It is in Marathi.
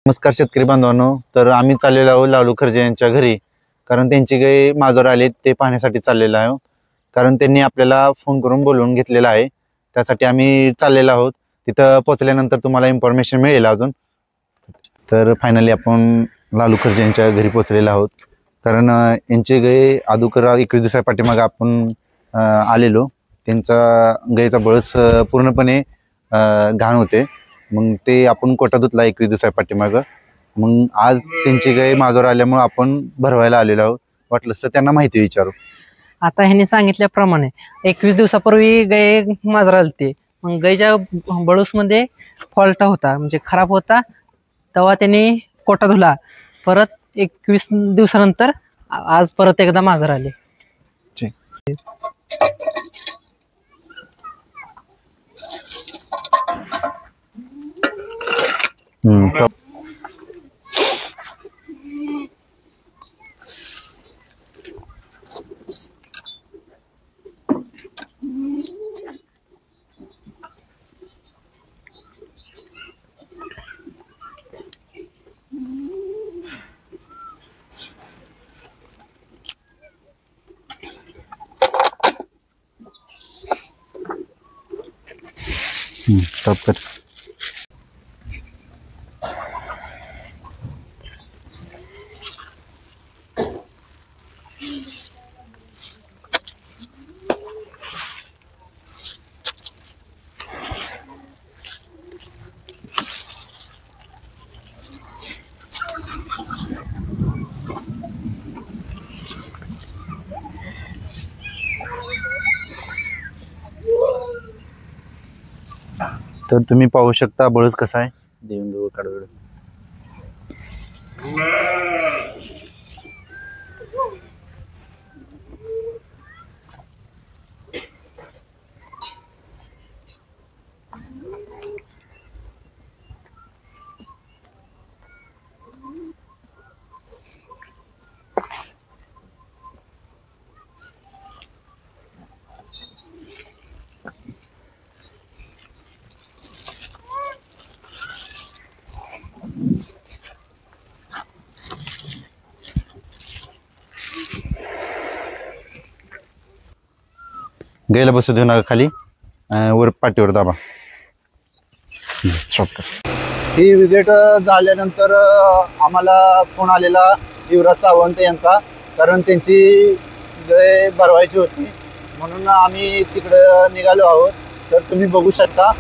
नमस्कार शेतकरी बांधवांनो. तर आम्ही चाललेलो आहोत लालू खर्जे यांच्या घरी, कारण त्यांची गाय माजोर आले ते पाहण्यासाठी चाललेलो आहोत. कारण त्यांनी आपल्याला फोन करून बोलवून घेतलेला आहे, त्यासाठी आम्ही चाललेलो आहोत. तिथं पोहोचल्यानंतर तुम्हाला इन्फॉर्मेशन मिळेल अजून. तर फायनली आपण लालू खर्जे यांच्या घरी पोहोचलेलो आहोत. कारण यांची गाय अगोदर 21 दिवसा पाठीमागे आपण आलेलो. त्यांचा गायचा बळस पूर्णपणे घाण होते. मग ते आपण कोटा धुतला 21 दिवसा पाठीमागं. मग आज त्यांची गाय माजोर आल्यामुळे आपण भरवायला आलेलो आहोत. वाटलंच तर त्यांना माहिती विचारू. आता ह्यांनी सांगितल्याप्रमाणे 21 दिवसापूर्वी गाय माजरा आलती. मग गायच्या बळूसमध्ये फॉल्ट होता, म्हणजे खराब होता. तेव्हा त्यांनी कोटा धुला. परत 21 दिवसानंतर आज परत एकदा माजर आले. स्टॉप कर. तर तुम्ही पाहू शकता बळच कसा आहे. देवेंद्र कडवड गायला बसू देऊ नका खाली. वर पाठीवर दाबा. ही विजिट झाल्यानंतर आम्हाला फोन आलेला युवराज सावंत यांचा. कारण त्यांची गाय भरवायची होती, म्हणून आम्ही तिकडं निघालो आहोत. तर तुम्ही बघू शकता